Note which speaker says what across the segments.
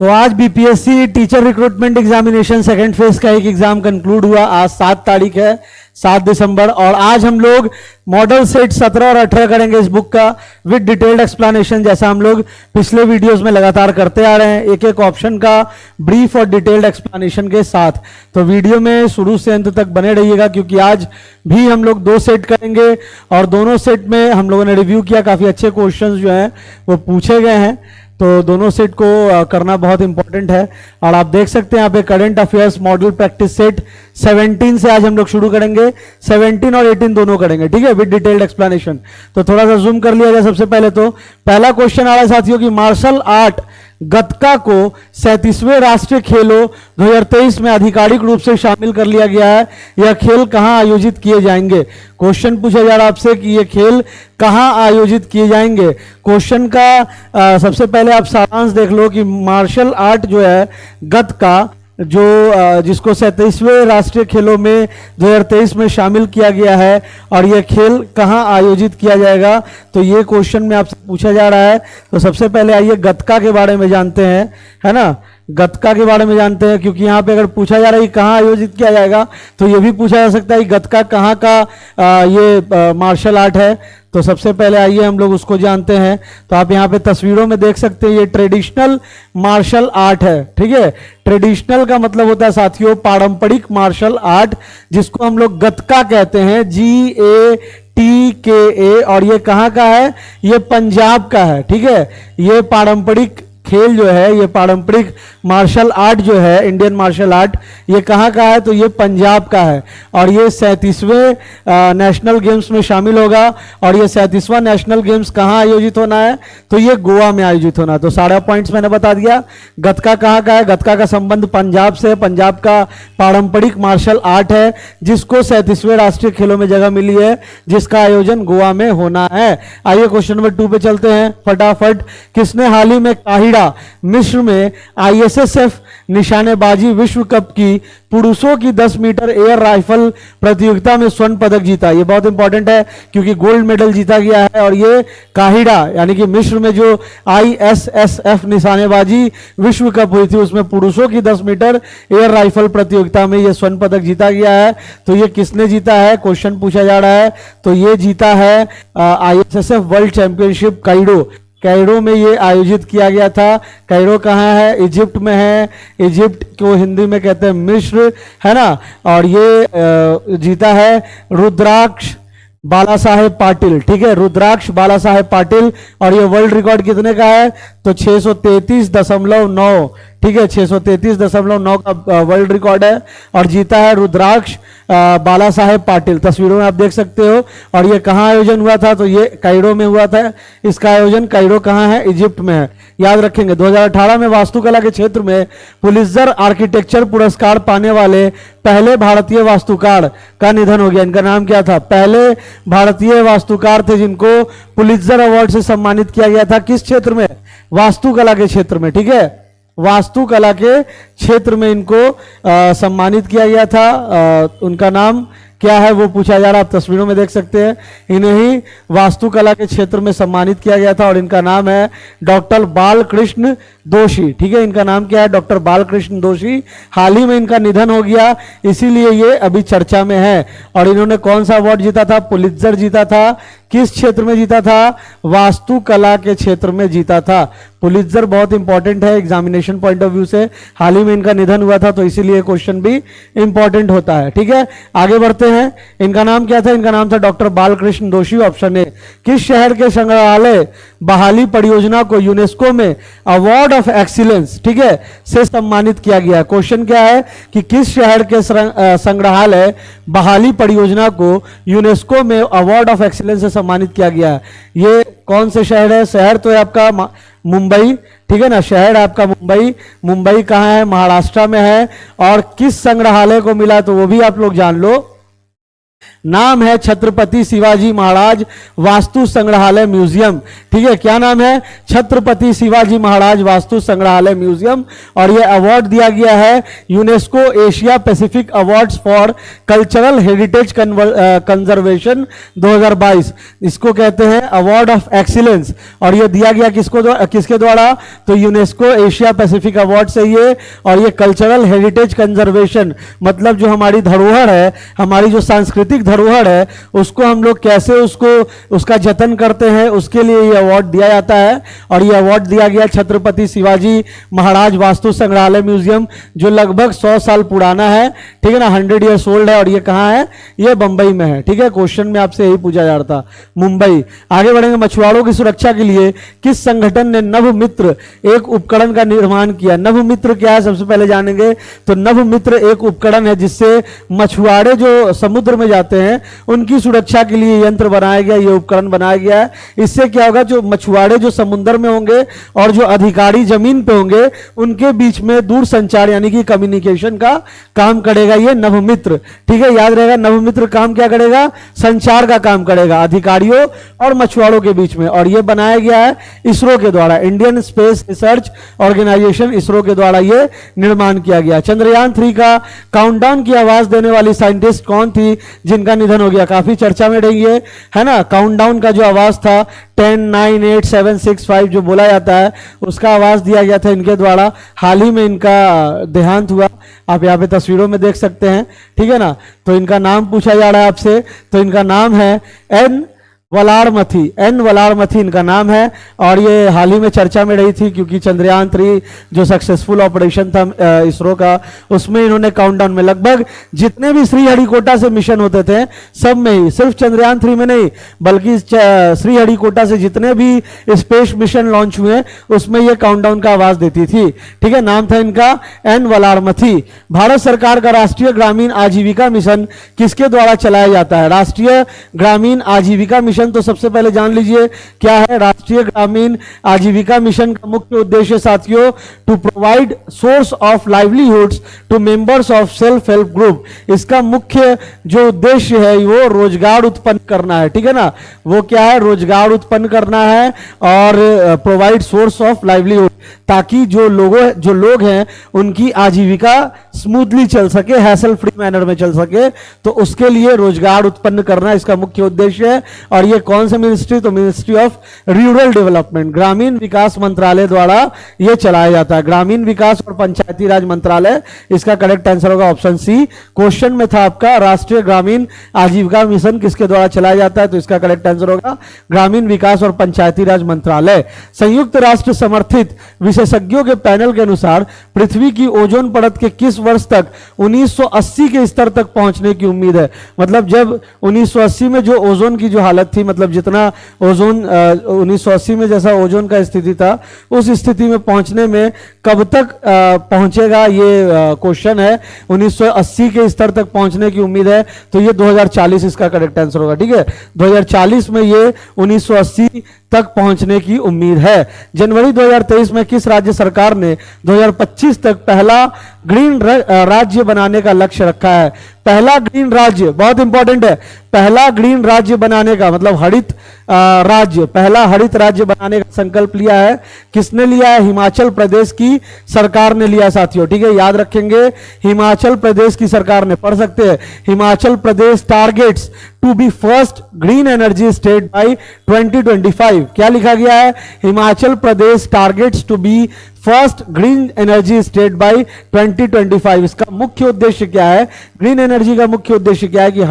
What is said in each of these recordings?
Speaker 1: तो आज BPSC teacher recruitment examination second phase का एक एग्जाम कंक्लूड हुआ। आज 7 तारीख है, 7 दिसंबर, और आज हम लोग मॉडल सेट 17 और 18 करेंगे इस बुक का विद डिटेल्ड एक्सप्लेनेशन, जैसा हम लोग पिछले वीडियोस में लगातार करते आ रहे हैं, एक एक ऑप्शन का ब्रीफ और डिटेल्ड एक्सप्लेनेशन के साथ। तो वीडियो में शुरू से अंत तक बने रहिएगा, क्योंकि आज भी हम लोग 2 सेट करेंगे और दोनों सेट में हम लोगों ने रिव्यू किया, काफी अच्छे क्वेश्चंस जो हैं वो पूछे गए हैं। तो दोनों सेट को करना बहुत इंपॉर्टेंट है। और आप देख सकते हैं यहाँ पे current affairs model practice set 17 से आज हम लोग शुरू करेंगे, 17 और 18 दोनों करेंगे, ठीक है, विद डिटेल्ड एक्सप्लेनेशन। तो थोड़ा सा जूम कर लिया जाए। सबसे पहले तो पहला क्वेश्चन आ रहा है साथियों कि मार्शल आर्ट गतका को 37वें राष्ट्रीय खेलों 2023 में आधिकारिक रूप से शामिल कर लिया गया है। यह खेल कहां आयोजित किए जाएंगे? क्वेश्चन पूछा जा रहा है आपसे कि ये खेल कहां आयोजित किए जाएंगे। क्वेश्चन का सबसे पहले आप सारांश देख लो कि मार्शल आर्ट जो है गतका, जो जिसको 37वें राष्ट्रीय खेलों में 2023 में शामिल किया गया है, और यह खेल कहां आयोजित किया जाएगा, तो ये क्वेश्चन में आपसे पूछा जा रहा है। तो सबसे पहले आइए गतका के बारे में जानते हैं, है ना, गतका के बारे में जानते हैं, क्योंकि यहाँ पे अगर पूछा जा रहा है कि कहाँ आयोजित किया जाएगा तो ये भी पूछा जा सकता है कि गतका कहाँ का ये मार्शल आर्ट है। तो सबसे पहले आइए हम लोग उसको जानते हैं। तो आप यहाँ पे तस्वीरों में देख सकते हैं, ये ट्रेडिशनल मार्शल आर्ट है, ठीक है। ट्रेडिशनल का मतलब होता है साथियों पारंपरिक मार्शल आर्ट, जिसको हम लोग गतका कहते हैं, GATKA, और ये कहाँ का है? ये पंजाब का है, ठीक है। ये पारंपरिक खेल जो है, ये पारंपरिक मार्शल आर्ट जो है, इंडियन मार्शल आर्ट, ये कहाँ का है? तो ये पंजाब का है, और ये 37वें नेशनल गेम्स में शामिल होगा। और ये 37वां नेशनल गेम्स कहाँ आयोजित होना है? तो ये गोवा में आयोजित होना है। तो सारा पॉइंट्स मैंने बता दिया। गतका कहाँ का है? गतका का संबंध पंजाब से, पंजाब का पारंपरिक मार्शल आर्ट है, जिसको 37वें राष्ट्रीय खेलों में जगह मिली है, जिसका आयोजन गोवा में होना है। आइए क्वेश्चन नंबर 2 पे चलते हैं फटाफट। किसने हाल ही में काहिड़ा मिस्र में ISSF निशानेबाजी विश्व कप की पुरुषों की 10 मीटर एयर राइफल प्रतियोगिता में स्वर्ण पदक जीता? ये बहुत इंपॉर्टेंट है, क्योंकि गोल्ड मेडल जीता गया है, और ये काहिड़ा यानी कि मिस्र में जो ISSF निशानेबाजी विश्व कप हुई थी, उसमें पुरुषों की 10 मीटर एयर राइफल प्रतियोगिता में ये स्वर्ण पदक जीता गया है। तो ये किसने जीता है? क्वेश्चन पूछा जा रहा है। तो ये जीता है ISSF world championship Kryo. Cairo में ये आयोजित किया गया था। कायरो कहाँ है? इजिप्ट में है। इजिप्ट को हिंदी में कहते हैं मिस्र, है ना। और ये जीता है रुद्राक्ष बाला साहेब पाटिल, ठीक है, रुद्राक्ष बाला साहेब पाटिल। और ये वर्ल्ड रिकॉर्ड कितने का है? तो 633.9, ठीक है, 633.9 का वर्ल्ड रिकॉर्ड है, और जीता है रुद्राक्ष बाला साहेब पाटिल। तस्वीरों में आप देख सकते हो। और ये कहाँ आयोजन हुआ था? तो ये कायरो में हुआ था। इसका आयोजन कायरो कहाँ है? इजिप्ट में है। याद रखेंगे 2018 में वास्तुकला के क्षेत्र में पुलित्जर आर्किटेक्चर पुरस्कार पाने वाले पहले भारतीय वास्तुकार का निधन हो गया। इनका नाम क्या था? पहले भारतीय वास्तुकार थे जिनको पुलित्जर अवार्ड से सम्मानित किया गया था। किस क्षेत्र में? वास्तुकला के क्षेत्र में, ठीक है, वास्तुकला के क्षेत्र में इनको सम्मानित किया गया था। उनका नाम क्या है वो पूछा जा रहा है, आप तस्वीरों में देख सकते हैं। इन्हें ही वास्तुकला के क्षेत्र में सम्मानित किया गया था, और इनका नाम है डॉक्टर बालकृष्ण दोषी, ठीक है। इनका नाम क्या है? डॉक्टर बालकृष्ण दोषी। हाल ही में इनका निधन हो गया, इसीलिए ये अभी चर्चा में है। और इन्होंने कौन सा अवार्ड जीता था? पुलित्जर जीता था। किस क्षेत्र में जीता था? वास्तुकला के क्षेत्र में जीता था। पुलित्जर बहुत इंपॉर्टेंट है एग्जामिनेशन पॉइंट ऑफ व्यू से। हाल ही में इनका निधन हुआ था, तो इसीलिए क्वेश्चन भी इंपॉर्टेंट होता है, ठीक है। आगे बढ़ते हैं। इनका नाम क्या था? इनका नाम था डॉक्टर बालकृष्ण दोषी। Option A. किस शहर के संग्रहालय बहाली परियोजना को यूनेस्को में अवार्ड ऑफ एक्सीलेंस, ठीक है, से सम्मानित किया गया? क्वेश्चन क्या है कि किस शहर के संग्रहालय बहाली परियोजना को यूनेस्को में अवार्ड ऑफ एक्सीलेंस से सम्मानित किया गया है? ये कौन से शहर है? शहर तो है आपका मुंबई, ठीक है ना, शहर है आपका मुंबई। मुंबई कहाँ है? महाराष्ट्र में है। और किस संग्रहालय को मिला? तो वो भी आप लोग जान लो। नाम है छत्रपति शिवाजी महाराज वास्तु संग्रहालय म्यूजियम। ठीक है, क्या नाम है? छत्रपति शिवाजी महाराज वास्तु संग्रहालय म्यूजियम। और यह अवार्ड दिया गया है UNESCO Asia Pacific awards for cultural heritage conservation 2022। इसको कहते हैं अवार्ड ऑफ एक्सीलेंस। और यह दिया गया किसके द्वारा? तो यूनेस्को एशिया पैसिफिक अवार्ड से ये। और ये कल्चरल हेरिटेज कंजर्वेशन मतलब जो हमारी धरोहर है, हमारी जो सांस्कृतिक धरोहर है, उसको हम लोग कैसे उसका जतन करते हैं, उसके लिए ये अवार्ड दिया जाता है। और ये अवार्ड दिया गया छत्रपति शिवाजी महाराज वास्तु संग्रहालय म्यूजियम, जो लगभग 100 साल पुराना है। ठीक है ना, 100 ईयर्स ओल्ड है। और ये कहाँ है? ये बंबई में है। ठीक है, क्वेश्चन में आपसे यही पूछा जा रहा था, मुंबई। आगे बढ़ेंगे। मछुआरों की सुरक्षा के लिए किस संगठन ने नभ मित्र एक उपकरण का निर्माण किया? नभ मित्र क्या है सबसे पहले जानेंगे। तो नभ मित्र एक उपकरण है जिससे मछुआरे जो समुद्र में जाते हैं उनकी सुरक्षा के लिए यंत्र बनाया गया, ये उपकरण बनाया गया है। इससे क्या होगा, जो मछुआरे जो समुद्र में होंगे और जो अधिकारी जमीन पे होंगे उनके बीच में दूर संचार यानी कि कम्युनिकेशन का काम करेगा ये नभ मित्र। ठीक है, याद रहेगा, नभ मित्र काम क्या करेगा? संचार का काम करेगा अधिकारियों और मछुआरों के बीच में। और ये बनाया गया है इसरो के द्वारा, Indian space research organisation, ISRO के द्वारा ये निर्माण किया गया। चंद्रयान 3 का काउंटडाउन की आवाज देने वाली साइंटिस्ट कौन थी जिनका निधन हो गया? काफी चर्चा में रही है ना। काउंटडाउन का जो आवाज था 10, 9, 8, 7, 6, 5 जो बोला जाता है उसका आवाज दिया गया था इनके द्वारा। हाल ही में इनका देहांत हुआ, आप यहाँ पे तस्वीरों में देख सकते हैं। ठीक है ना, तो इनका नाम पूछा जा रहा है आपसे, तो इनका नाम है एन वलारमथी इनका नाम है। और ये हाल ही में चर्चा में रही थी क्योंकि चंद्रयान 3 जो सक्सेसफुल ऑपरेशन था इसरो का, उसमें इन्होंने काउंटडाउन में लगभग जितने भी श्रीहरिकोटा से मिशन होते थे सब में ही, सिर्फ चंद्रयान 3 में नहीं बल्कि श्रीहरिकोटा से जितने भी स्पेस मिशन लॉन्च हुए उसमें ये काउंटडाउन का आवाज देती थी। ठीक है, नाम था इनका एन वलारमथी। भारत सरकार का राष्ट्रीय ग्रामीण आजीविका मिशन किसके द्वारा चलाया जाता है? राष्ट्रीय ग्रामीण आजीविका मिशन तो सबसे पहले जान लीजिए क्या है। राष्ट्रीय ग्रामीण आजीविका मिशन का मुख्य उद्देश्य साथियों, to provide source of livelihoods to members of self help group. इसका मुख्य जो उद्देश्य है वो रोजगार उत्पन्न करना है। ठीक है ना, वो क्या है? रोजगार उत्पन्न करना है और प्रोवाइड सोर्स ऑफ लाइवलीहुड, ताकि जो लोग हैं उनकी आजीविका स्मूथली चल सके, हैसल फ्री मैनर में चल सके, तो उसके लिए रोजगार उत्पन्न करना इसका मुख्य उद्देश्य है। और ये कौन सा मिनिस्ट्री? तो मिनिस्ट्री ऑफ रूरल डेवलपमेंट, ग्रामीण विकास मंत्रालय द्वारा यह चलाया जाता है। ग्रामीण विकास और पंचायती राज मंत्रालय, इसका करेक्ट आंसर होगा ऑप्शन सी। क्वेश्चन में था आपका राष्ट्रीय ग्रामीण आजीविका मिशन किसके द्वारा चलाया जाता है, तो इसका करेक्ट आंसर होगा ग्रामीण विकास और पंचायती राज मंत्रालय। संयुक्त राष्ट्र समर्थित विशेषज्ञों के पैनल के अनुसार पृथ्वी की ओजोन परत के किस वर्ष तक 1980 के स्तर तक पहुंचने की उम्मीद है? मतलब जब 1980 में जो ओजोन की जो हालत थी, मतलब जितना ओजोन 1980 में जैसा ओजोन का स्थिति था उस स्थिति में पहुंचने में कब तक पहुंचेगा, ये क्वेश्चन है। 1980 के स्तर तक पहुंचने की उम्मीद है, तो ये 2040 इसका करेक्ट आंसर होगा। ठीक है, 2040 में ये 1980 तक पहुंचने की उम्मीद है। जनवरी 2023 में किस राज्य सरकार ने 2025 तक पहला ग्रीन राज्य बनाने का लक्ष्य रखा है? पहला ग्रीन राज्य बहुत इंपॉर्टेंट है। पहला ग्रीन राज्य बनाने का मतलब हरित राज्य, पहला हरित राज्य बनाने का संकल्प लिया है। किसने लिया है? हिमाचल प्रदेश की सरकार ने लिया साथियों। ठीक है, याद रखेंगे, हिमाचल प्रदेश की सरकार ने, पढ़ सकते हैं, Himachal Pradesh targets to be first green energy state by 2025। क्या लिखा गया है? Himachal Pradesh targets to be first green energy state by 2025। इसका मुख्य उद्देश्य क्या है? ग्रीन एनर्जी का मुख्य उद्देश्य क्या है कि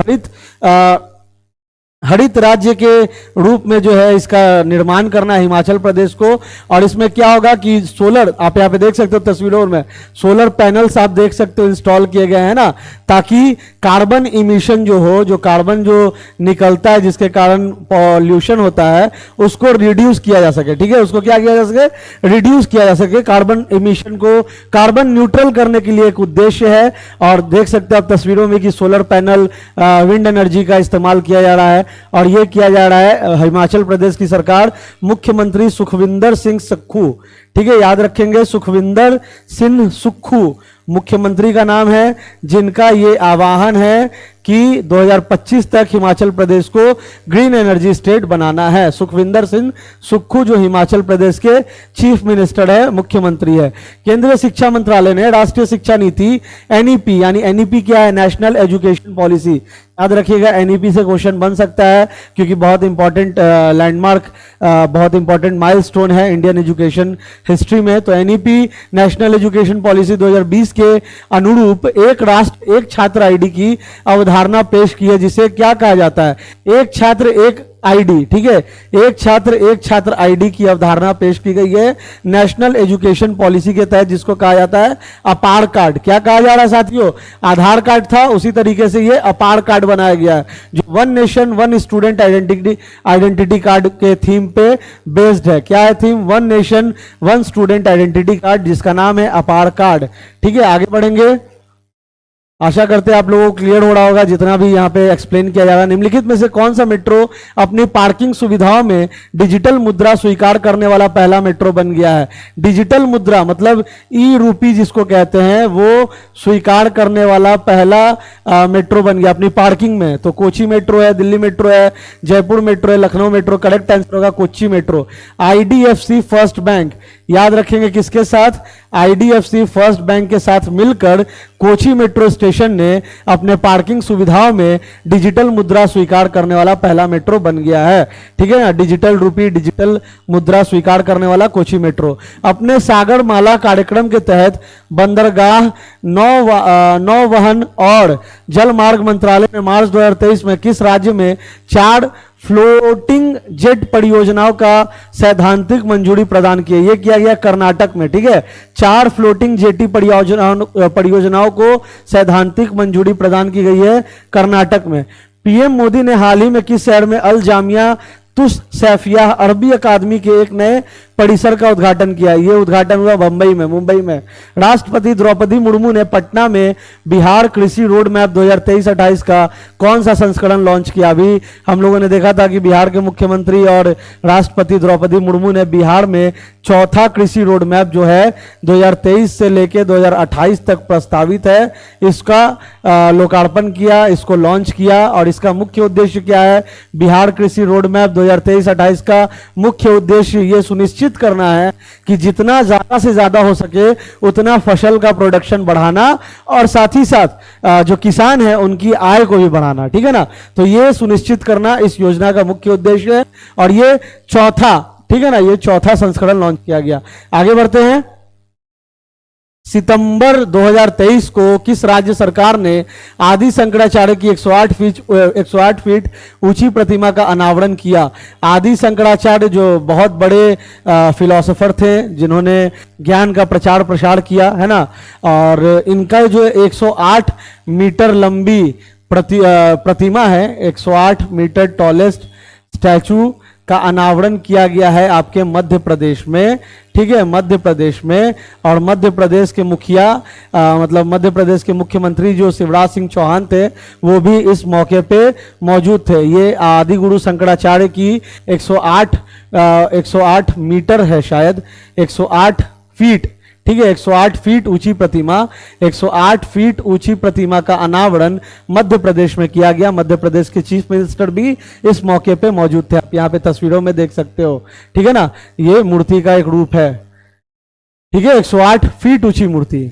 Speaker 1: हरित राज्य के रूप में जो है इसका निर्माण करना है हिमाचल प्रदेश को। और इसमें क्या होगा कि सोलर, आप यहाँ पे देख सकते हो तस्वीरों में, सोलर पैनल्स आप देख सकते हो इंस्टॉल किए गए हैं ना, ताकि कार्बन इमिशन जो हो, जो कार्बन जो निकलता है जिसके कारण पॉल्यूशन होता है, उसको रिड्यूस किया जा सके। ठीक है, उसको क्या किया जा सके? रिड्यूस किया जा सके। कार्बन इमिशन को कार्बन न्यूट्रल करने के लिए एक उद्देश्य है। और देख सकते हो आप तस्वीरों में कि सोलर पैनल, विंड एनर्जी का इस्तेमाल किया जा रहा है। और यह किया जा रहा है हिमाचल प्रदेश की सरकार, मुख्यमंत्री सुखविंदर सिंह सुक्खू। ठीक है, याद रखेंगे, सुखविंदर सिंह सुक्खू मुख्यमंत्री का नाम है, जिनका ये आह्वान है कि 2025 तक हिमाचल प्रदेश को ग्रीन एनर्जी स्टेट बनाना है। सुखविंदर सिंह सुक्खू जो हिमाचल प्रदेश के चीफ मिनिस्टर है, मुख्यमंत्री है। केंद्रीय शिक्षा मंत्रालय ने राष्ट्रीय शिक्षा नीति एनईपी, यानी एनईपी क्या है, नेशनल एजुकेशन पॉलिसी, याद रखिएगा एनईपी से क्वेश्चन बन सकता है क्योंकि बहुत इंपॉर्टेंट लैंडमार्क, बहुत इंपॉर्टेंट माइलस्टोन है इंडियन एजुकेशन हिस्ट्री में। तो एनईपी नेशनल एजुकेशन पॉलिसी 2020 के अनुरूप एक राष्ट्र एक छात्र आईडी की अवधारणा पेश की है, जिसे क्या कहा जाता है, एक छात्र एक आईडी, ठीक है, एक छात्र आईडी की अवधारणा पेश की गई है नेशनल एजुकेशन पॉलिसी के तहत, जिसको कहा जाता है अपार कार्ड। क्या कहा जा रहा है साथियों, आधार कार्ड था उसी तरीके से ये अपार कार्ड बनाया गया है, जो one nation one student identity card के थीम पे बेस्ड है। क्या है theme, one nation one student identity card, जिसका नाम है अपार कार्ड। ठीक है, आगे बढ़ेंगे। आशा करते हैं आप लोगों को क्लियर हो रहा होगा जितना भी यहाँ पे एक्सप्लेन किया जाएगा। निम्नलिखित में से कौन सा मेट्रो अपनी पार्किंग सुविधाओं में डिजिटल मुद्रा स्वीकार करने वाला पहला मेट्रो बन गया है। डिजिटल मुद्रा मतलब ई रूपी जिसको कहते हैं, वो स्वीकार करने वाला पहला मेट्रो बन गया अपनी पार्किंग में। तो कोची मेट्रो है, दिल्ली मेट्रो है, जयपुर मेट्रो है, लखनऊ मेट्रो, करेक्ट आंसर होगा Kochi metro. IDFC first bank, याद रखेंगे किसके साथ, आईडीएफसी फर्स्ट बैंक के साथ मिलकर कोची मेट्रो स्टेशन ने अपने पार्किंग सुविधाओं में डिजिटल मुद्रा स्वीकार करने वाला पहला मेट्रो बन गया है। ठीक है ना, डिजिटल रूपी डिजिटल मुद्रा स्वीकार करने वाला कोची मेट्रो। अपने सागरमाला कार्यक्रम के तहत बंदरगाह, नौवहन और जल मार्ग मंत्रालय ने मार्च 2023 में किस राज्य में 4 फ्लोटिंग जेट परियोजनाओं का सैद्धांतिक मंजूरी प्रदान की है। यह किया गया कर्नाटक में। ठीक है, 4 फ्लोटिंग जेटी परियोजनाओं को सैद्धांतिक मंजूरी प्रदान की गई है कर्नाटक में। पीएम मोदी ने हाल ही में किस शहर में अल जामिया तुस सैफिया अरबी अकादमी के एक नए परिसर का उद्घाटन किया। ये उद्घाटन हुआ मुंबई में। राष्ट्रपति द्रौपदी मुर्मू ने पटना में बिहार कृषि रोड मैप 2023-28 का कौन सा संस्करण लॉन्च किया। अभी हम लोगों ने देखा था कि बिहार के मुख्यमंत्री और राष्ट्रपति द्रौपदी मुर्मू ने बिहार में चौथा कृषि रोड मैप जो है 2023 से लेकर 2028 तक प्रस्तावित है, इसका लोकार्पण किया, इसको लॉन्च किया। और इसका मुख्य उद्देश्य क्या है, बिहार कृषि रोड मैप 2023-28 का मुख्य उद्देश्य ये सुनिश्चित करना है कि जितना ज्यादा से ज्यादा हो सके उतना फसल का प्रोडक्शन बढ़ाना और साथ ही साथ जो किसान है उनकी आय को भी बढ़ाना। ठीक है ना, तो ये सुनिश्चित करना इस योजना का मुख्य उद्देश्य है। और ये चौथा, ठीक है ना, ये चौथा संस्करण लॉन्च किया गया। आगे बढ़ते हैं। सितंबर 2023 को किस राज्य सरकार ने आदि शंकराचार्य की 108 फीट ऊंची प्रतिमा का अनावरण किया। आदि शंकराचार्य जो बहुत बड़े फिलोसोफर थे जिन्होंने ज्ञान का प्रचार प्रसार किया है ना, और इनका जो 108 मीटर लंबी प्रतिमा है, 108 मीटर टॉलेस्ट स्टैचू का अनावरण किया गया है आपके मध्य प्रदेश में। ठीक है, मध्य प्रदेश में। और मध्य प्रदेश के मुखिया मतलब मध्य प्रदेश के मुख्यमंत्री जो शिवराज सिंह चौहान थे वो भी इस मौके पे मौजूद थे। ये आदि गुरु शंकराचार्य की 108 मीटर है, शायद 108 फीट, ठीक है, 108 फीट ऊंची प्रतिमा, 108 फीट ऊंची प्रतिमा का अनावरण मध्य प्रदेश में किया गया। मध्य प्रदेश के चीफ मिनिस्टर भी इस मौके पे मौजूद थे, आप यहाँ पे तस्वीरों में देख सकते हो। ठीक है ना, ये मूर्ति का एक रूप है। ठीक है, 108 फीट ऊंची मूर्ति।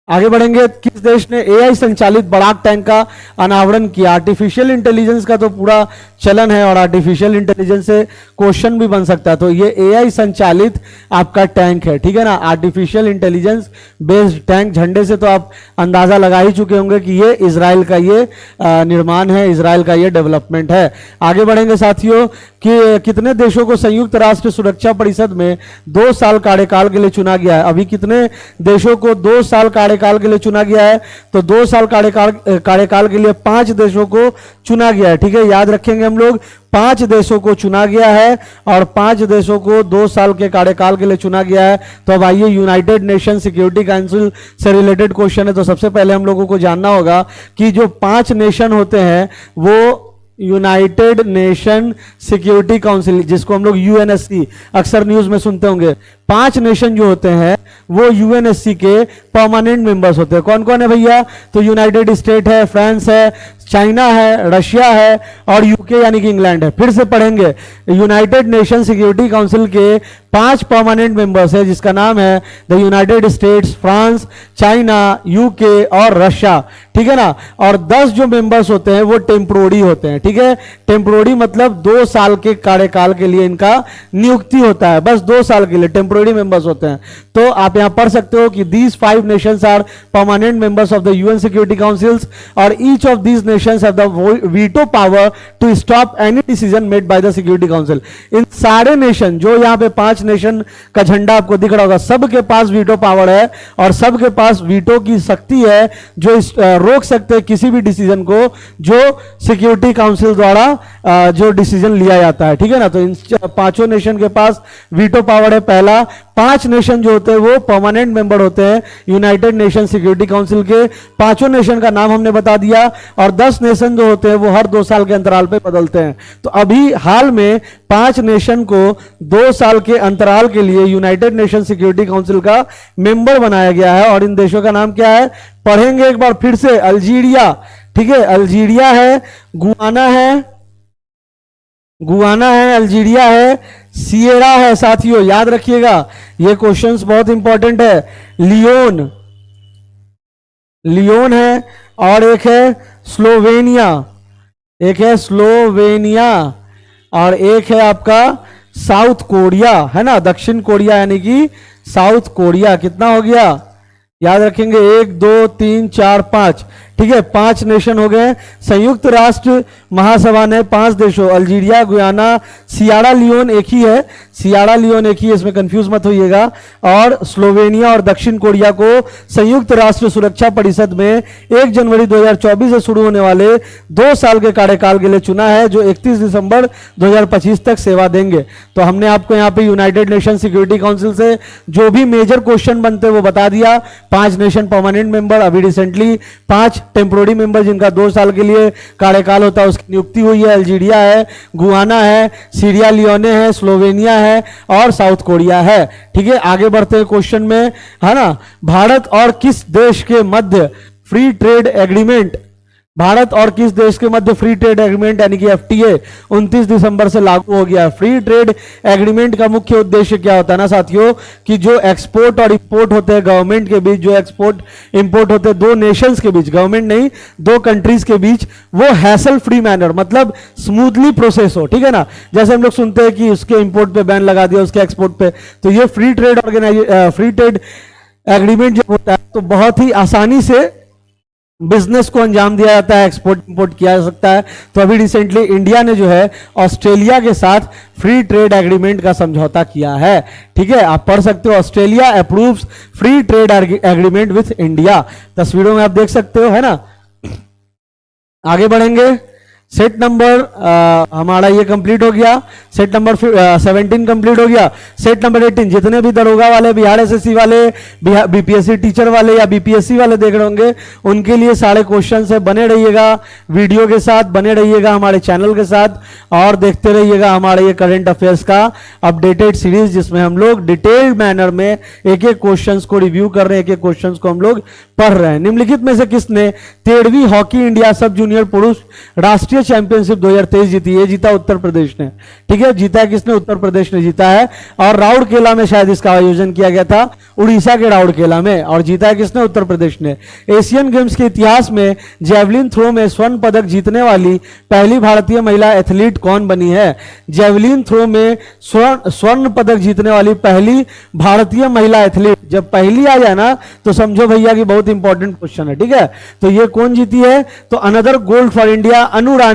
Speaker 1: आगे बढ़ेंगे। किस देश ने एआई संचालित बड़ाक टैंक का अनावरण किया। आर्टिफिशियल इंटेलिजेंस का तो पूरा चलन है और आर्टिफिशियल इंटेलिजेंस से क्वेश्चन भी बन सकता है, तो ये एआई संचालित आपका टैंक है। ठीक है ना, आर्टिफिशियल इंटेलिजेंस बेस्ड टैंक। झंडे से तो आप अंदाजा लगा ही चुके होंगे कि ये इजराइल का ये निर्माण है, इजराइल का ये डेवलपमेंट है। आगे बढ़ेंगे साथियों कि कितने देशों को संयुक्त राष्ट्र सुरक्षा परिषद में 2 साल कार्यकाल के लिए चुना गया है। अभी कितने देशों को 2 साल कार्यकाल के लिए चुना गया है, तो 2 साल कार्यकाल के लिए 5 देशों को चुना गया है। ठीक है, याद रखेंगे हम लोग, 5 देशों को चुना गया है और 5 देशों को 2 साल के कार्यकाल के लिए चुना गया है। तो अब आइए, यूनाइटेड नेशन सिक्योरिटी काउंसिल से रिलेटेड क्वेश्चन है, तो सबसे पहले हम लोगों को जानना होगा कि जो 5 नेशन होते हैं वो यूनाइटेड नेशन सिक्योरिटी काउंसिल, जिसको हम लोग यूएनएससी अक्सर न्यूज में सुनते होंगे, 5 नेशन जो होते हैं वो यूएनएससी के परमानेंट मेंबर्स होते हैं। कौन कौन है भैया? तो यूनाइटेड स्टेट है, फ्रांस है, चाइना है, रशिया है और यूके यानी कि इंग्लैंड है। फिर से पढ़ेंगे, यूनाइटेड नेशन सिक्योरिटी काउंसिल के 5 परमानेंट मेंबर्स है, जिसका नाम है the United states, France, China, UK और रशिया, ठीक है ना। और 10 जो मेंबर्स होते हैं वो टेम्पोररी होते हैं, ठीक है। टेम्पोररी मतलब 2 साल के कार्यकाल के लिए इनका नियुक्ति होता है, बस 2 साल के लिए टेम्पोररी मेंबर्स होते हैं। तो आप यहां पढ़ सकते हो कि these 5 nations are permanent members of the UN security councils और each of these nations have the veto power to stop any decision made by the security council. इन सारे नेशन, जो यहां पे 5 नेशन का झंडा आपको दिख रहा होगा, सबके पास वीटो पावर है और सबके पास वीटो की शक्ति है, जो रोक सकते हैं किसी भी डिसीजन को जो सिक्योरिटी काउंसिल द्वारा जो डिसीजन लिया जाता है, ठीक है ना। तो इन 5 नेशन के पास वीटो पावर है। पहला, 5 नेशन जो होते हैं वो परमानेंट मेंबर होते हैं यूनाइटेड नेशन सिक्योरिटी काउंसिल के। 5 नेशन का नाम हमने बता दिया और 10 नेशन जो होते हैं वो हर 2 साल के अंतराल पे बदलते हैं। तो अभी हाल में 5 नेशन को 2 साल के अंतराल के लिए यूनाइटेड नेशन सिक्योरिटी काउंसिल का मेंबर बनाया गया है। और इन देशों का नाम क्या है? पढ़ेंगे एक बार फिर से। अल्जीरिया, ठीक है, अल्जीरिया है, गुआना है, गुआना है, अल्जीरिया है, सिएरा है साथियों, याद रखिएगा ये क्वेश्चंस बहुत इंपॉर्टेंट है। लियोन, लियोन है और एक है स्लोवेनिया, एक है स्लोवेनिया और एक है आपका साउथ कोरिया, है ना, दक्षिण कोरिया यानी कि साउथ कोरिया। कितना हो गया? याद रखेंगे 1 2 3 4 5, ठीक है, 5 नेशन हो गए। संयुक्त राष्ट्र महासभा ने 5 देशों अल्जीरिया, गुयाना, सियारा लियोन एक ही है, सियारा लियोन एक ही है, इसमें कंफ्यूज मत होइएगा, और स्लोवेनिया और दक्षिण कोरिया को संयुक्त राष्ट्र सुरक्षा परिषद में 1 जनवरी 2024 से शुरू होने वाले 2 साल के कार्यकाल के लिए चुना है, जो 31 दिसंबर 2025 तक सेवा देंगे। तो हमने आपको यहाँ पे यूनाइटेड नेशन सिक्योरिटी काउंसिल से जो भी मेजर क्वेश्चन बनते हैं वो बता दिया। 5 नेशन परमानेंट मेंबर, अभी रिसेंटली 5 टेम्पोररी मेंबर जिनका 2 साल के लिए कार्यकाल होता है उसकी नियुक्ति हुई है। अल्जीरिया है, गुआना है, सीरिया लियोने है, स्लोवेनिया है और साउथ कोरिया है, ठीक है। आगे बढ़ते हैं क्वेश्चन में, है ना। भारत और किस देश के मध्य फ्री ट्रेड एग्रीमेंट, भारत और किस देश के मध्य फ्री ट्रेड एग्रीमेंट यानी कि एफटीए 29 दिसंबर से लागू हो गया। फ्री ट्रेड एग्रीमेंट का मुख्य उद्देश्य क्या होता है ना साथियों, कि जो एक्सपोर्ट और इंपोर्ट होते हैं गवर्नमेंट के बीच, जो एक्सपोर्ट इंपोर्ट होते हैं 2 नेशंस के बीच, गवर्नमेंट नहीं 2 कंट्रीज के बीच, वो हैसल फ्री मैनर मतलब स्मूथली प्रोसेस हो, ठीक है ना। जैसे हम लोग सुनते हैं कि उसके इंपोर्ट पे बैन लगा दिया, उसके एक्सपोर्ट पे, तो ये फ्री ट्रेड एग्रीमेंट जब होता है तो बहुत ही आसानी से बिजनेस को अंजाम दिया जाता है, एक्सपोर्ट इंपोर्ट किया जा सकता है। तो अभी रिसेंटली इंडिया ने जो है ऑस्ट्रेलिया के साथ फ्री ट्रेड एग्रीमेंट का समझौता किया है, ठीक है। आप पढ़ सकते हो, Australia approves free trade agreement with India, तस्वीरों में आप देख सकते हो, है ना। आगे बढ़ेंगे। सेट नंबर हमारा ये कंप्लीट हो गया, सेट नंबर 17 कंप्लीट हो गया। सेट नंबर 18 जितने भी दरोगा वाले, बिहार एसएससी वाले, बीपीएससी टीचर वाले या बीपीएससी वाले देख रहे होंगे, उनके लिए सारे क्वेश्चन है। बने रहिएगा वीडियो के साथ, बने रहिएगा हमारे चैनल के साथ और देखते रहिएगा हमारे ये करंट अफेयर्स का अपडेटेड सीरीज, जिसमें हम लोग डिटेल्ड मैनर में एक एक क्वेश्चन को रिव्यू कर रहे हैं, एक एक क्वेश्चन को हम लोग पढ़ रहे हैं। निम्नलिखित में से किसने 13वीं हॉकी इंडिया सब जूनियर पुरुष राष्ट्रीय चैंपियनशिप 2023 जीती? ये जीता उत्तर प्रदेश ने, ठीक है। जीता है किसने? उत्तर प्रदेश ने जीता है। और राउरकेला में शायद इसका आयोजन किया गया था, उड़ीसा के राउरकेला में, और जीता है किसने? उत्तर प्रदेश ने। एशियन गेम्स के इतिहास में जेवलिन थ्रो में स्वर्ण पदक जीतने वाली पहली भारतीय महिला एथलीट कौन बनी है? जेवलिन थ्रो में स्वर्ण पदक जीतने वाली पहली भारतीय महिला एथलीट, जब पहली आ जाए ना तो समझो भैया कि बहुत इंपॉर्टेंट क्वेश्चन है, ठीक है। तो ये कौन जीती है? तो another gold for India, Anu Rani,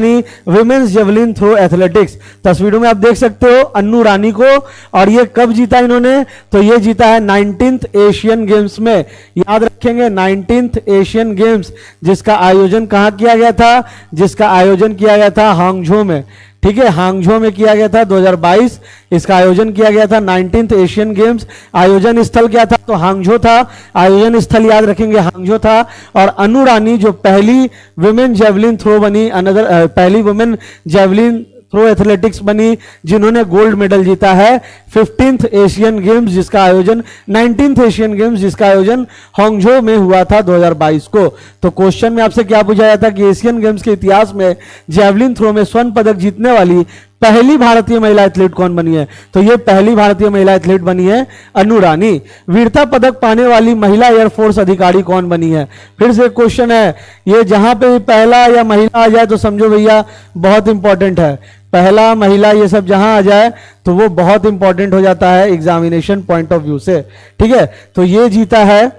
Speaker 1: women's javelin throw athletics. तस्वीरों में आप देख सकते हो अन्नू रानी को। और ये कब जीता इन्होंने? तो ये जीता है 19th एशियन गेम्स में। याद रखेंगे 19th एशियन गेम्स, जिसका आयोजन कहां किया गया था? जिसका आयोजन किया गया था हांगझो में, ठीक है, हांगझो में किया गया था 2022 इसका आयोजन किया गया था। 19th एशियन गेम्स आयोजन स्थल क्या था? तो हांगझो था, आयोजन स्थल याद रखेंगे हांगझो था। और अनु रानी जो पहली वुमेन जेवलिन थ्रो बनी, अनदर पहली वुमेन जेवलिन थ्रो एथलेटिक्स बनी, जिन्होंने गोल्ड मेडल जीता है 15th एशियन गेम्स जिसका आयोजन 19th एशियन गेम्स जिसका आयोजन हांगझो में हुआ था 2022 को। तो क्वेश्चन में आपसे क्या पूछा जाता कि एशियन गेम्स के इतिहास में जेवलिन थ्रो में स्वर्ण पदक जीतने वाली पहली भारतीय महिला एथलीट कौन बनी है? तो ये पहली भारतीय महिला एथलीट बनी है अनु रानी। वीरता पदक पाने वाली महिला एयरफोर्स अधिकारी कौन बनी है? फिर से क्वेश्चन है, ये जहां पे पहला या महिला आ जाए तो समझो भैया बहुत इंपॉर्टेंट है। पहला महिला ये सब जहां आ जाए तो वो बहुत इंपॉर्टेंट हो जाता है एग्जामिनेशन पॉइंट ऑफ व्यू से, ठीक है। तो ये जीता है,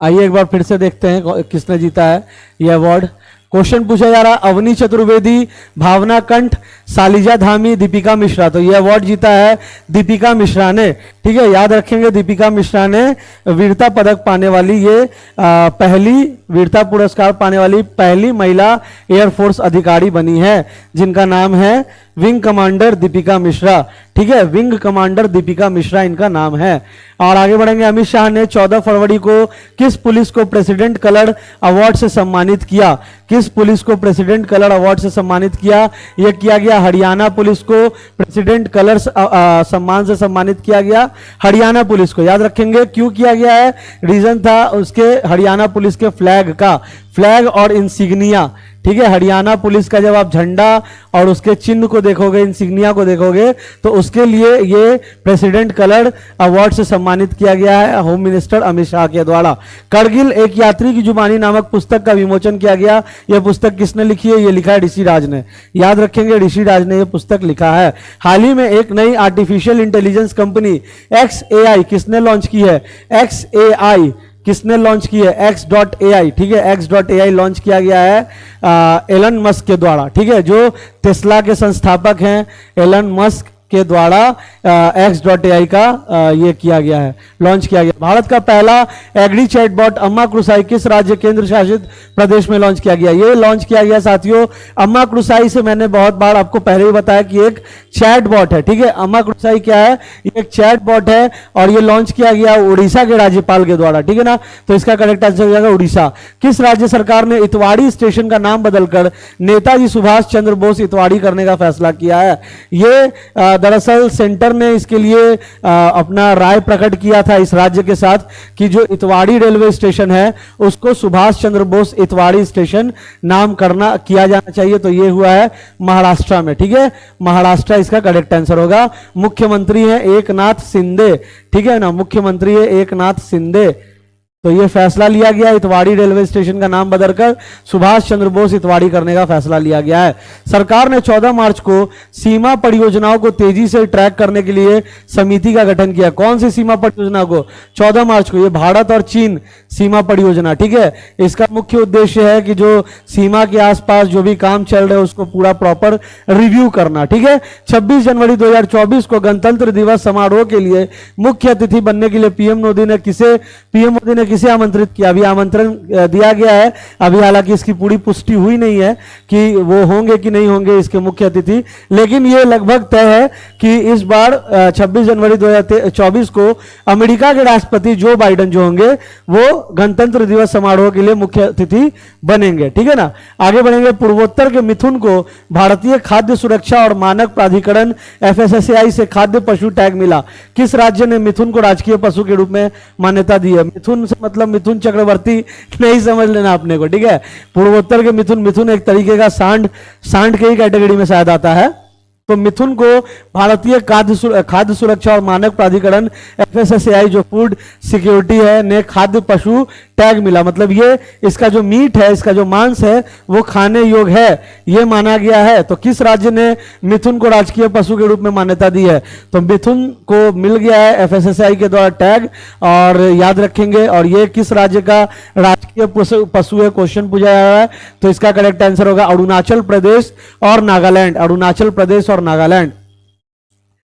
Speaker 1: आइए एक बार फिर से देखते हैं किसने जीता है ये अवार्ड। क्वेश्चन पूछा जा रहा अवनी चतुर्वेदी, भावना कंठ, सालिजा धामी, दीपिका मिश्रा। तो ये अवार्ड जीता है दीपिका मिश्रा ने, ठीक है। याद रखेंगे दीपिका मिश्रा ने वीरता पदक पाने वाली ये पहली वीरता पुरस्कार पाने वाली पहली महिला एयरफोर्स अधिकारी बनी है, जिनका नाम है विंग कमांडर दीपिका मिश्रा, ठीक है। विंग कमांडर दीपिका मिश्रा इनका नाम है। और आगे बढ़ेंगे, अमित शाह ने 14 फरवरी को किस पुलिस को प्रेसिडेंट कलर अवार्ड से सम्मानित किया? किस पुलिस को प्रेसिडेंट कलर अवार्ड से सम्मानित किया? यह किया गया हरियाणा पुलिस को प्रेसिडेंट कलर सम्मान से सम्मानित किया गया, हरियाणा पुलिस को। याद रखेंगे क्यों किया गया है, रीजन था उसके हरियाणा पुलिस के फ्लैग और इंसिग्निया, ठीक है। हरियाणा पुलिस का जब आप झंडा और उसके चिन्ह को देखोगे, इंसिग्निया को देखोगे, तो उसके लिए ये प्रेसिडेंट कलर अवार्ड से सम्मानित किया गया है होम मिनिस्टर अमित शाह के द्वारा। करगिल एक यात्री की जुबानी नामक पुस्तक का विमोचन किया गया। यह पुस्तक किसने लिखी है? ये लिखा है ऋषि राज ने। याद रखेंगे ऋषि राज ने यह पुस्तक लिखा है। हाल ही में एक नई आर्टिफिशियल इंटेलिजेंस कंपनी XAI किसने लॉन्च की है? XAI किसने लॉन्च की है? X.AI, ठीक है। X.AI लॉन्च किया गया है एलन मस्क के द्वारा, ठीक है, जो टेस्ला के संस्थापक हैं। एलन मस्क के द्वारा X.AI का ये किया गया है, लॉन्च किया गया। भारत का पहला एग्री चैटबॉट अम्मा कृसाई किस राज्य केंद्र शासित प्रदेश में लॉन्च किया गया? ये लॉन्च किया गया साथियों अम्मा कृसाई से मैंने बहुत बार आपको पहले ही बताया कि एक चैटबॉट है, ठीक है। अम्मा कृसाई क्या है? ये एक चैटबॉट है और ये लॉन्च किया गया उड़ीसा के राज्यपाल के द्वारा, ठीक है ना। तो इसका करेक्ट आंसर हो जाएगा उड़ीसा। किस राज्य सरकार ने इतवाड़ी स्टेशन का नाम बदलकर नेताजी सुभाष चंद्र बोस इतवाड़ी करने का फैसला किया है? ये दरअसल सेंटर ने इसके लिए अपना राय प्रकट किया था इस राज्य के साथ कि जो इतवाड़ी रेलवे स्टेशन है उसको सुभाष चंद्र बोस इतवाड़ी स्टेशन नाम किया जाना चाहिए। तो ये हुआ है महाराष्ट्र में, ठीक है। महाराष्ट्र इसका करेक्ट आंसर होगा। मुख्यमंत्री है एकनाथ शिंदे, ठीक है ना, मुख्यमंत्री है एकनाथ शिंदे। तो ये फैसला लिया गया, इतवाड़ी रेलवे स्टेशन का नाम बदलकर सुभाष चंद्र बोस इतवाड़ी करने का फैसला लिया गया है। सरकार ने 14 मार्च को सीमा परियोजनाओं को तेजी से ट्रैक करने के लिए समिति का गठन किया। कौन सी सीमा परियोजना को? 14 मार्च को। ये भारत और चीन सीमा परियोजना, ठीक है। इसका मुख्य उद्देश्य है कि जो सीमा के आसपास जो भी काम चल रहे हैं उसको पूरा प्रॉपर रिव्यू करना, ठीक है। 26 जनवरी 2024 को गणतंत्र दिवस समारोह के लिए मुख्य अतिथि बनने के लिए पीएम मोदी ने किसे आमंत्रित किया? अभी आमंत्रण दिया गया है, अभी हालांकि इसकी पूरी पुष्टि हुई नहीं है कि वो होंगे कि नहीं होंगे इसके मुख्य अतिथि, लेकिन ये लगभग तय है कि इस बार 26 जनवरी 2024 को अमेरिका के राष्ट्रपति जो बाइडेन जो होंगे वो गणतंत्र दिवस समारोह के लिए मुख्य अतिथि बनेंगे, ठीक है ना। आगे बढ़ेंगे। पूर्वोत्तर के मिथुन को भारतीय खाद्य सुरक्षा और मानक प्राधिकरण FSSAI से खाद्य पशु टैग मिला। किस राज्य ने मिथुन को राजकीय पशु के रूप में मान्यता दी है? मिथुन से मतलब मिथुन चक्रवर्ती नहीं समझ लेना अपने को, ठीक है। पूर्वोत्तर के मिथुन एक तरीके का सांड के ही कैटेगरी में शायद आता है। तो मिथुन को भारतीय खाद्य सुरक्षा और मानक प्राधिकरण FSSAI जो फूड सिक्योरिटी है ने खाद्य पशु टैग मिला। मतलब ये इसका जो मीट है, इसका जो मांस है वो खाने योग्य है, ये माना गया है। तो किस राज्य ने मिथुन को राजकीय पशु के रूप में मान्यता दी है? तो मिथुन को मिल गया है FSSAI के द्वारा टैग, और याद रखेंगे। और ये किस राज्य का राजकीय पशु है, क्वेश्चन पूछा जा रहा है। तो इसका करेक्ट आंसर होगा अरुणाचल प्रदेश और नागालैंड। अरुणाचल प्रदेश और नागालैंड।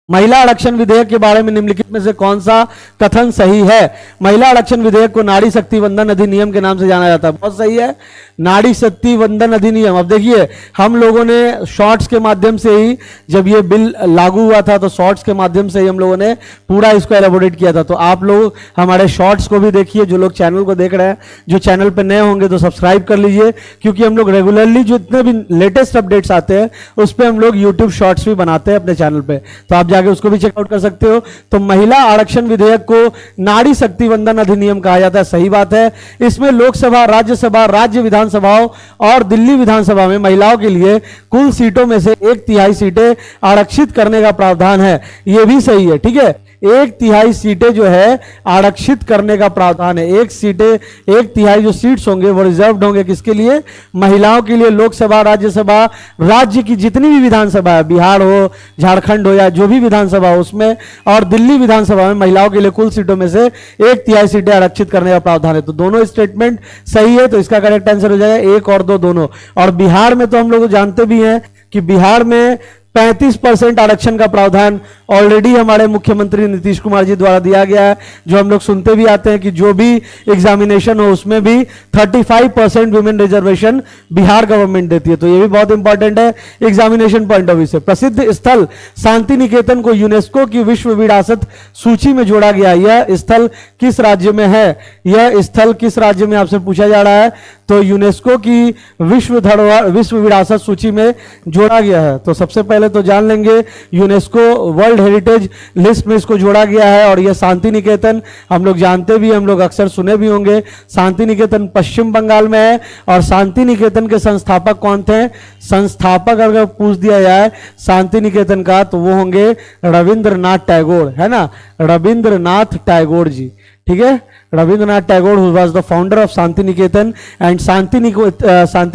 Speaker 1: महिला आरक्षण विधेयक के बारे में निम्नलिखित में से कौन सा कथन सही है? महिला आरक्षण विधेयक को नारी शक्ति वंदन अधिनियम के नाम से जाना जाता है। बहुत सही है, नारी शक्ति वंदन अधिनियम। अब देखिए, हम लोगों ने शॉर्ट्स के माध्यम से ही, जब ये बिल लागू हुआ था तो शॉर्ट्स के माध्यम से ही हम लोगों ने पूरा इसको एलाबोरेट किया था। तो आप लोग हमारे शॉर्ट्स को भी देखिए, जो लोग चैनल को देख रहे हैं, जो चैनल पर नए होंगे तो सब्सक्राइब कर लीजिए, क्योंकि हम लोग रेगुलरली जितने भी लेटेस्ट अपडेट्स आते हैं उस पर हम लोग यूट्यूब शॉर्ट्स भी बनाते हैं अपने चैनल पे, तो आप जाके उसको भी चेकआउट कर सकते हो। तो महिला आरक्षण विधेयक को नारी शक्ति वंदन अधिनियम कहा जाता है, सही बात है। इसमें लोकसभा, राज्यसभा, राज्य विधानसभाओं और दिल्ली विधानसभा में महिलाओं के लिए कुल सीटों में से 1/3 सीटें आरक्षित करने का प्रावधान है। यह भी सही है, ठीक है। 1/3 सीटें जो है आरक्षित करने का प्रावधान है। 1/3 जो सीट्स होंगे वो रिजर्व्ड होंगे किसके लिए? महिलाओं के लिए। लोकसभा, राज्यसभा, राज्य की जितनी भी विधानसभा है, बिहार हो, झारखंड हो या जो भी विधानसभा हो उसमें, और दिल्ली विधानसभा में महिलाओं के लिए कुल सीटों में से 1/3 सीटें आरक्षित करने का प्रावधान है। तो दोनों स्टेटमेंट सही है, तो इसका करेक्ट आंसर हो जाएगा 1 और 2 दोनों। और बिहार में तो हम लोग जानते भी हैं कि बिहार में 35% आरक्षण का प्रावधान ऑलरेडी हमारे मुख्यमंत्री नीतीश कुमार जी द्वारा दिया गया है, जो हम लोग सुनते भी आते हैं कि जो भी एग्जामिनेशन हो उसमें भी 35% वुमेन रिजर्वेशन बिहार गवर्नमेंट देती है। तो ये भी बहुत इंपॉर्टेंट है एग्जामिनेशन पॉइंट ऑफ व्यू से। प्रसिद्ध स्थल शांति निकेतन को यूनेस्को की विश्व विरासत सूची में जोड़ा गया। यह स्थल किस राज्य में है? यह स्थल किस राज्य में, आपसे पूछा जा रहा है। तो यूनेस्को की विश्व विरासत सूची में जोड़ा गया है। तो सबसे पहले तो जान लेंगे, यूनेस्को वर्ल्ड हेरिटेज लिस्ट में इसको जोड़ा गया है। और यह शांति निकेतन हम लोग जानते भी, हम लोग अक्सर सुने भी होंगे। शांति निकेतन पश्चिम बंगाल में है। और शांति निकेतन के संस्थापक कौन थे? संस्थापक अगर पूछ दिया जाए शांति निकेतन का तो वो होंगे रविंद्रनाथ टैगोर, है ना, रविंद्रनाथ टैगोर जी, ठीक है। Rabindranath Tagore who was the founder of Shanti Niketan, and Shanti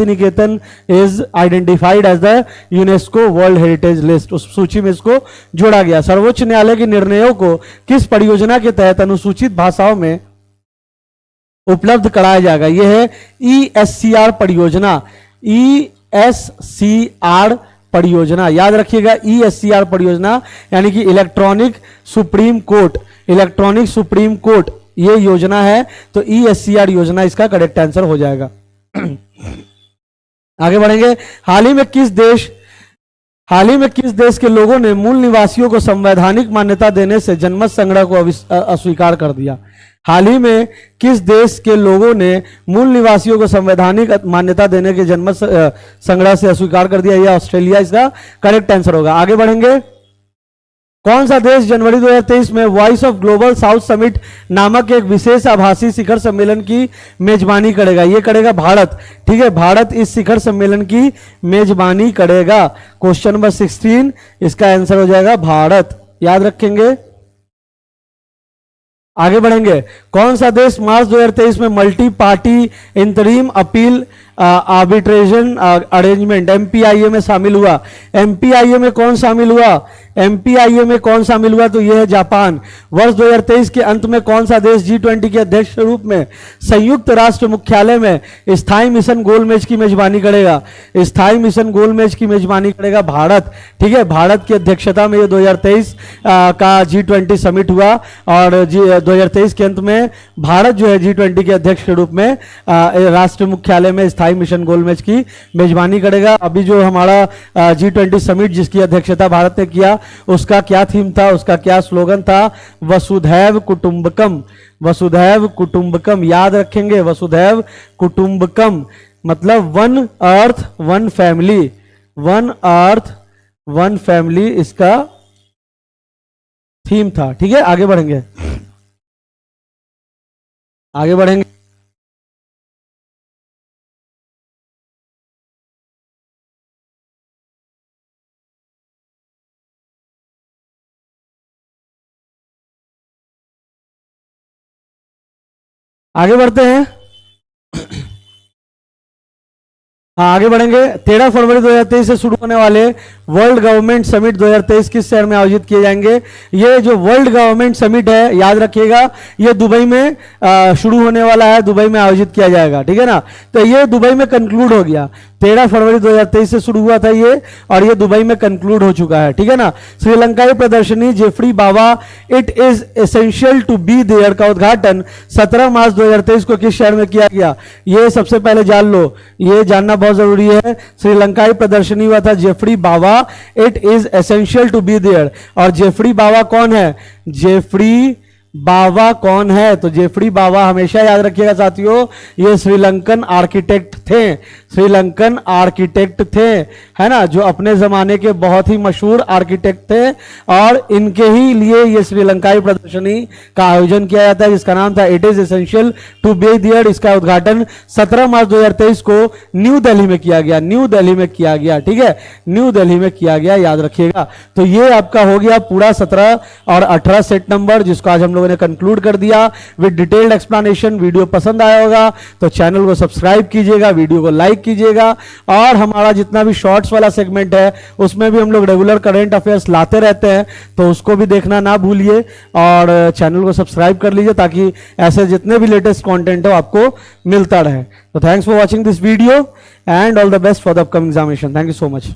Speaker 1: Niketan is identified as the UNESCO World Heritage List। उस सूची में इसको जोड़ा गया। सर्वोच्च न्यायालय के निर्णयों को किस परियोजना के तहत अनुसूचित भाषाओं में उपलब्ध कराया जाएगा? यह है ESCR परियोजना। ESCR परियोजना याद रखिएगा, ESCR परियोजना यानी कि electronic supreme court, electronic supreme court ये योजना है। तो ESCR योजना इसका करेक्ट आंसर हो जाएगा। आगे बढ़ेंगे। हाल ही में किस देश के लोगों ने मूल निवासियों को संवैधानिक मान्यता देने से जनमत संग्रह को अस्वीकार कर दिया? हाल ही में किस देश के लोगों ने मूल निवासियों को संवैधानिक मान्यता देने के जनमत संग्रह से अस्वीकार कर दिया? यह ऑस्ट्रेलिया इसका करेक्ट आंसर होगा। आगे बढ़ेंगे। कौन सा देश जनवरी 2023 में voice of global south summit नामक एक विशेष आभासी शिखर सम्मेलन की मेजबानी करेगा? ये करेगा भारत, ठीक है। भारत इस शिखर सम्मेलन की मेजबानी करेगा। क्वेश्चन नंबर 16 इसका आंसर हो जाएगा भारत, याद रखेंगे। आगे बढ़ेंगे। कौन सा देश मार्च 2023 में multi party interim appeal arbitration arrangement MPIA में शामिल हुआ? MPIA में कौन शामिल हुआ? MPIA में कौन शामिल हुआ? तो यह है जापान। वर्ष 2023 के अंत में कौन सा देश G20 के अध्यक्ष के रूप में संयुक्त राष्ट्र मुख्यालय में स्थायी मिशन गोलमेज की मेजबानी करेगा? स्थायी मिशन गोलमेज की मेजबानी करेगा भारत, ठीक है। भारत की अध्यक्षता में ये 2023 का G20 समिट हुआ और 2023 के अंत में भारत जो है G20 के अध्यक्ष के रूप में राष्ट्र मुख्यालय में स्थायी मिशन गोलमेज की मेजबानी करेगा। अभी जो हमारा G20 समिट जिसकी अध्यक्षता भारत ने किया उसका क्या थीम था, उसका क्या स्लोगन था? वसुधैव कुटुंबकम, वसुधैव कुटुंबकम, याद रखेंगे। वसुधैव कुटुंबकम मतलब one earth one family, one earth one family इसका थीम था, ठीक है। आगे बढ़ेंगे, आगे बढ़ेंगे। आगे बढ़ते हैं, आगे बढ़ेंगे। 13 फरवरी 2023 से शुरू होने वाले वर्ल्ड गवर्नमेंट समिट 2023 किस शहर में आयोजित किए जाएंगे? ये जो वर्ल्ड गवर्नमेंट समिट है याद रखिएगा, ये दुबई में शुरू होने वाला है, दुबई में आयोजित किया जाएगा, ठीक है ना। तो ये दुबई में कंक्लूड हो गया। 13 फरवरी 2023 से शुरू हुआ था ये, और ये दुबई में कंक्लूड हो चुका है, ठीक है ना। श्रीलंकाई प्रदर्शनी Geoffrey Bawa it is essential to be there का उद्घाटन 17 मार्च 2023 को किस शहर में किया गया? ये सबसे पहले जान लो, ये जानना बहुत जरूरी है। श्रीलंकाई प्रदर्शनी हुआ था Geoffrey Bawa it is essential to be there. और जेफरी बावा कौन है? जेफरी बावा कौन है? तो जेफरी बावा हमेशा याद रखिएगा साथियों, ये श्रीलंकन आर्किटेक्ट थे, श्रीलंकन आर्किटेक्ट थे, है ना, जो अपने जमाने के बहुत ही मशहूर आर्किटेक्ट थे, और इनके ही लिए ये श्रीलंकाई प्रदर्शनी का आयोजन किया जाता है जिसका नाम था it is essential to be there. इसका उद्घाटन 17 मार्च 2023 को न्यू दिल्ली में किया गया, न्यू दिल्ली में किया गया, ठीक है, न्यू दिल्ली में किया गया, याद रखिएगा। तो ये आपका हो गया पूरा 17 और 18 सेट नंबर, जिसको आज हम लोगों ने कंक्लूड कर दिया विद डिटेल्ड एक्सप्लेनेशन। वीडियो पसंद आया होगा तो चैनल को सब्सक्राइब कीजिएगा, वीडियो को लाइक कीजिएगा, और हमारा जितना भी शॉर्ट्स वाला सेगमेंट है उसमें भी हम लोग रेगुलर करंट अफेयर्स लाते रहते हैं, तो उसको भी देखना ना भूलिए, और चैनल को सब्सक्राइब कर लीजिए ताकि ऐसे जितने भी लेटेस्ट कंटेंट हो आपको मिलता रहे। तो thanks for watching this video and all the best for the upcoming examination. Thank you so much.